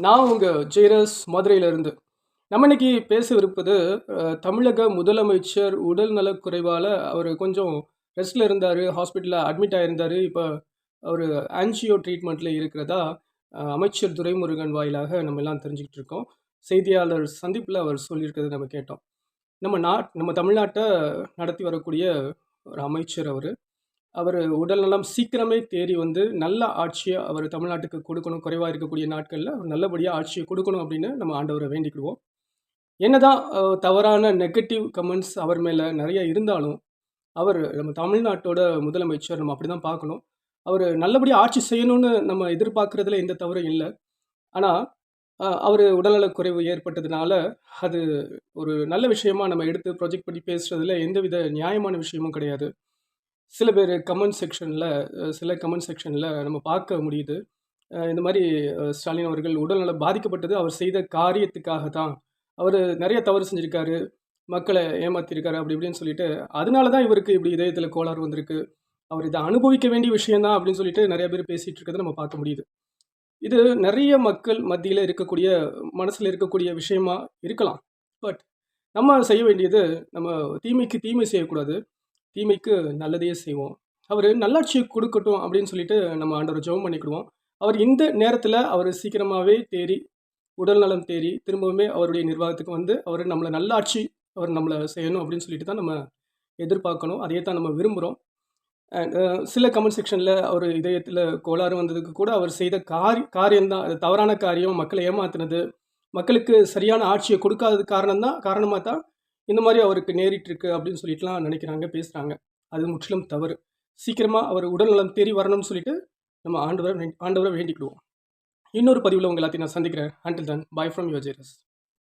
நான் உங்கள் ஜெயரஸ் மதுரையிலிருந்து. நம்ம இன்னைக்கு பேசவிருப்பது தமிழக முதலமைச்சர் உடல் நலக்குறைவால் அவர் கொஞ்சம் ரெஸ்ட்டில் இருந்தார், ஹாஸ்பிட்டலில் அட்மிட் ஆகியிருந்தார். இப்போ அவர் ஆன்ஜியோ ட்ரீட்மெண்ட்டில் இருக்கிறதா அமைச்சர் துரைமுருகன் வாயிலாக நம்ம எல்லாம் தெரிஞ்சுக்கிட்டு இருக்கோம். செய்தியாளர் சந்திப்பில் அவர் சொல்லியிருக்கிறத நம்ம கேட்டோம். நம்ம தமிழ்நாட்டை நடத்தி வரக்கூடிய ஒரு அமைச்சர் அவர். அவர் உடல்நலம் சீக்கிரமே தேறி வந்து நல்ல ஆட்சியை அவர் தமிழ்நாட்டுக்கு கொடுக்கணும். குறைவாக இருக்கக்கூடிய நாட்களில் அவர் நல்லபடியாக ஆட்சியை கொடுக்கணும் அப்படின்னு நம்ம ஆண்டவரை வேண்டிக்கிடுவோம். என்னதான் தவறான நெகட்டிவ் கமெண்ட்ஸ் அவர் மேலே நிறைய இருந்தாலும், அவர் நம்ம தமிழ்நாட்டோட முதலமைச்சர், நம்ம அப்படி தான் பார்க்கணும். அவர் நல்லபடியாக ஆட்சி செய்யணும்னு நம்ம எதிர்பார்க்குறதுல எந்த தவறும் இல்லை. ஆனால் அவர் உடல்நலக்குறைவு ஏற்பட்டதுனால அது ஒரு நல்ல விஷயமா நம்ம எடுத்து ப்ரொஜெக்ட் பண்ணி பேசுகிறதுல எந்தவித நியாயமான விஷயமும் கிடையாது. சில பேர் சில கமெண்ட் செக்ஷனில் நம்ம பார்க்க முடியுது. இந்த மாதிரி ஸ்டாலின் அவர்கள் உடல்நலம் பாதிக்கப்பட்டது அவர் செய்த காரியத்துக்காக தான். அவர் நிறைய தவறு செஞ்சுருக்காரு, மக்களை ஏமாற்றிருக்காரு அப்படி இப்படின்னு சொல்லிட்டு, அதனால தான் இவருக்கு இப்படி இதயத்தில் கோளாறு வந்திருக்கு, அவர் இதை அனுபவிக்க வேண்டிய விஷயந்தான் அப்படின்னு சொல்லிட்டு நிறைய பேர் பேசிகிட்டு இருக்கிறத நம்ம பார்க்க முடியுது. இது நிறைய மக்கள் மத்தியில் இருக்கக்கூடிய மனசில் இருக்கக்கூடிய விஷயமா இருக்கலாம். பட் நம்ம செய்ய வேண்டியது, நம்ம தீமைக்கு தீமை செய்யக்கூடாது, தீமைக்கு நல்லதையே செய்வோம். அவர் நல்லாட்சியை கொடுக்கட்டும் அப்படின்னு சொல்லிட்டு நம்ம ஆண்டவரை ஜெபம் பண்ணிக்கிடுவோம். அவர் இந்த நேரத்தில் அவர் சீக்கிரமாகவே தேறி, உடல் நலம் தேறி திரும்பவுமே அவருடைய நிர்வாகத்துக்கு வந்து அவர் நம்மளை நல்லாட்சி அவர் நம்மளை செய்யணும் அப்படின்னு சொல்லிட்டு தான் நம்ம எதிர்பார்க்கணும். அதையே தான் நம்ம விரும்புகிறோம். சில கமெண்ட் செக்ஷனில் அவர் இதயத்தில் கோளாறு வந்ததுக்கு கூட அவர் செய்த காரியம்தான் அது தவறான காரியம், மக்களை ஏமாத்துனது, மக்களுக்கு சரியான ஆட்சியை கொடுக்காதது காரணமாக தான் இந்த மாதிரி அவருக்கு நேரிட்டிருக்கு அப்படின்னு சொல்லிட்டுலாம் நினைக்கிறாங்க, பேசுகிறாங்க. அது முற்றிலும் தவறு. சீக்கிரமாக அவர் உடல்நலம் தேறி வரணும்னு சொல்லிட்டு நம்ம ஆண்டவரை வேண்டிக்கிடுவோம். இன்னொரு பதிவில் உங்கள் எல்லாத்தையும் நான் சந்திக்கிறேன். Until then, bye from your ஜெயரஸ்.